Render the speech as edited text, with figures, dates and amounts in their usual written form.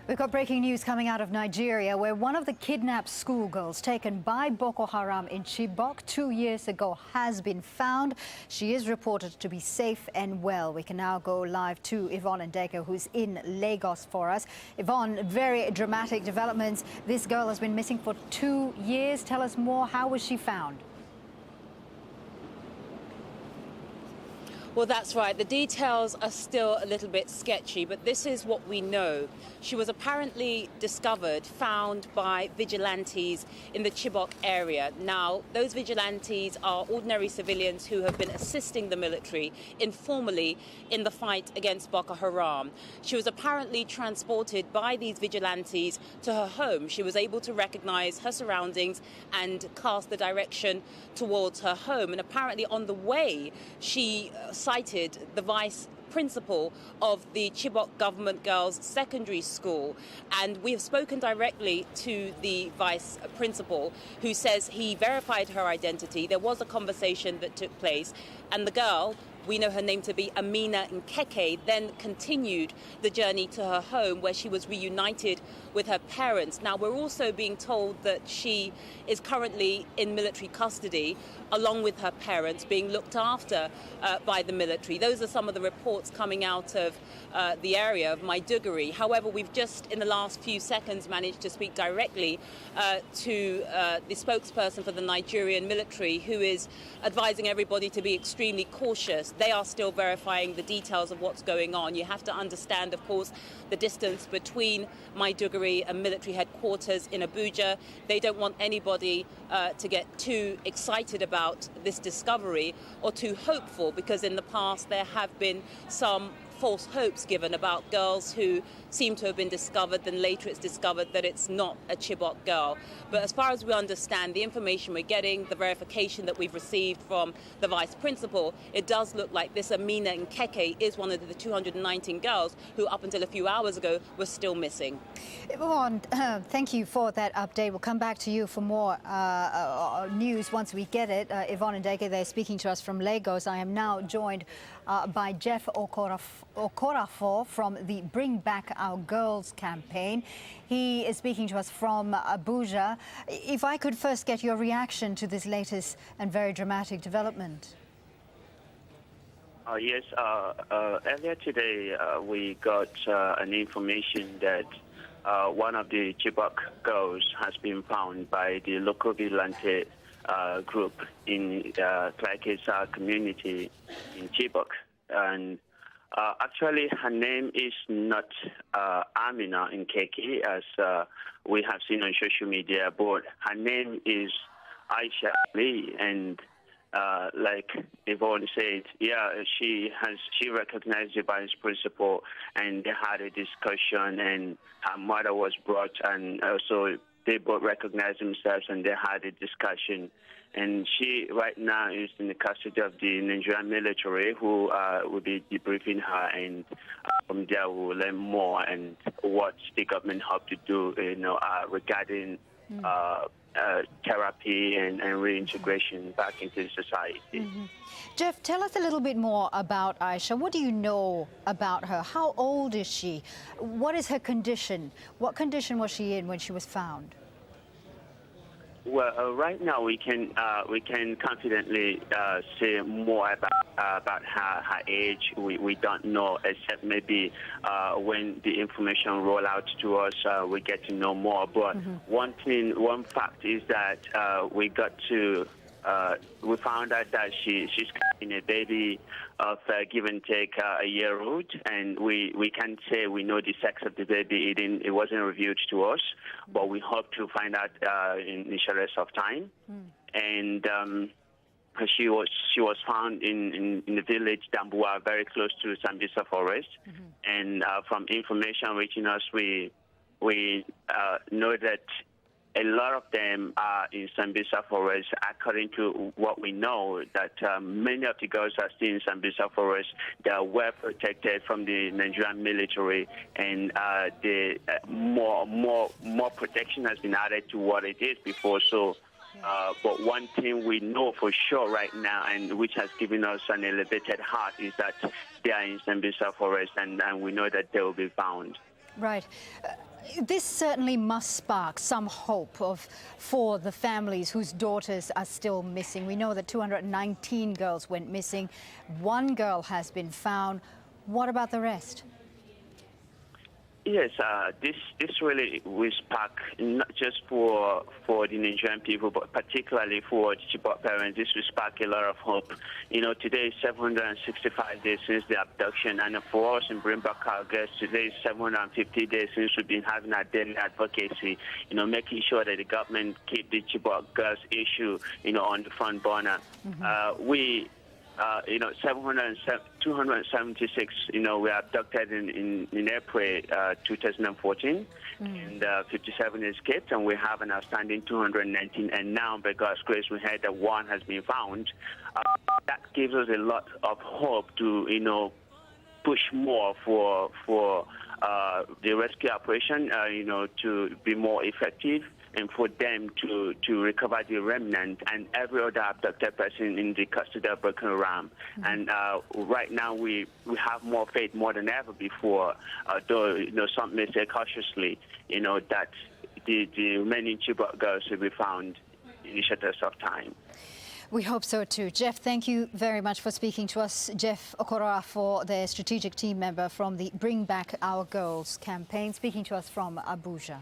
We've got breaking news coming out of Nigeria, where one of the kidnapped schoolgirls taken by Boko Haram in Chibok 2 years ago has been found. She is reported to be safe and well. We can now go live to Yvonne Ndeke, who's in Lagos for us. Yvonne, very dramatic developments. This girl has been missing for 2 years. Tell us more. How was she found? Well, that's right. The details are still a little bit sketchy, but this is what we know. She was apparently discovered, found by vigilantes in the Chibok area. Now, those vigilantes are ordinary civilians who have been assisting the military informally in the fight against Boko Haram. She was apparently transported by these vigilantes to her home. She was able to recognize her surroundings and cast the direction towards her home. And apparently on the way, she cited the vice principal of the Chibok Government Girls Secondary School. And we have spoken directly to the vice principal, who says he verified her identity. There was a conversation that took place, and the girl, we know her name to be Amina Nkeke, then continued the journey to her home, where she was reunited with her parents. Now, we're also being told that she is currently in military custody, along with her parents, being looked after by the military. Those are some of the reports coming out of the area of Maiduguri. However, we've just in the last few seconds managed to speak directly to the spokesperson for the Nigerian military, who is advising everybody to be extremely cautious. They are still verifying the details of what's going on. You have to understand, of course, the distance between Maiduguri and military headquarters in Abuja. They don't want anybody to get too excited about this discovery or too hopeful, because in the past there have been some false hopes given about girls who seem to have been discovered, then later it's discovered that it's not a Chibok girl. But as far as we understand, the information we're getting, the verification that we've received from the vice principal, it does look like this Amina Nkeke is one of the 219 girls who up until a few hours ago were still missing. Yvonne, thank you for that update. We'll come back to you for more news once we get it. Yvonne Ndeke there speaking to us from Lagos. I am now joined by Jeff Okorafor from the Bring Back Our Girls campaign. He is speaking to us from Abuja. If I could first get your reaction to this latest and very dramatic development. Yes, earlier today we got an information that one of the Chibok girls has been found by the local vigilante group in Clark's community in Chibok. And actually, her name is not Amina Nkeke, as we have seen on social media, but her name is Aisha Ali. And like Yvonne said, yeah, she recognized the vice principal, and they had a discussion, and her mother was brought, and also they both recognized themselves, and they had a discussion. And she right now is in the custody of the Nigerian military, who will be debriefing her, and from there we will learn more and what the government hope to do, regarding therapy and reintegration back into society. Mm-hmm. Jeff, tell us a little bit more about Aisha. What do you know about her? How old is she? What is her condition? What condition was she in when she was found? Well, right now we can confidently say more about her age. We don't know, except maybe when the information roll out to us, we get to know more. But one fact is that we found out that she's carrying a baby of give and take a year old, and we can't say we know the sex of the baby. It wasn't revealed to us, but we hope to find out in the shortest of time. And she was found in the village Dambua, very close to Sambisa Forest. And from information reaching us, we know that a lot of them are in Sambisa Forest. According to what we know, that many of the girls are still in Sambisa Forest. They are well protected from the Nigerian military, and more protection has been added to what it is before. So, but one thing we know for sure right now, and which has given us an elevated heart, is that they are in Sambisa Forest, and we know that they will be found. Right. This certainly must spark some hope for the families whose daughters are still missing. We know that 219 girls went missing. One girl has been found. What about the rest? Yes, this really will spark not just for the Nigerian people, but particularly for the Chibok parents. This will spark a lot of hope. You know, today is 765 days since the abduction, and for us in Bring Back Our Girls, today is 750 days since we've been having our daily advocacy. You know, making sure that the government keep the Chibok girls issue, you know, on the front burner. You know, 276, you know, were abducted in April 2014, and 57 escaped, and we have an outstanding 219, and now, by God's grace, we heard that one has been found. That gives us a lot of hope to, you know, push more for the rescue operation, you know, to be more effective, and for them to recover the remnant and every other abducted person in the custody of Boko Haram. And right now we have more faith more than ever before, though, you know, some may say cautiously, you know, that the remaining Chibok girls will be found in the shortest of time. We hope so too. Jeff, thank you very much for speaking to us. Jeff Okorafor, the strategic team member from the Bring Back Our Girls campaign, speaking to us from Abuja.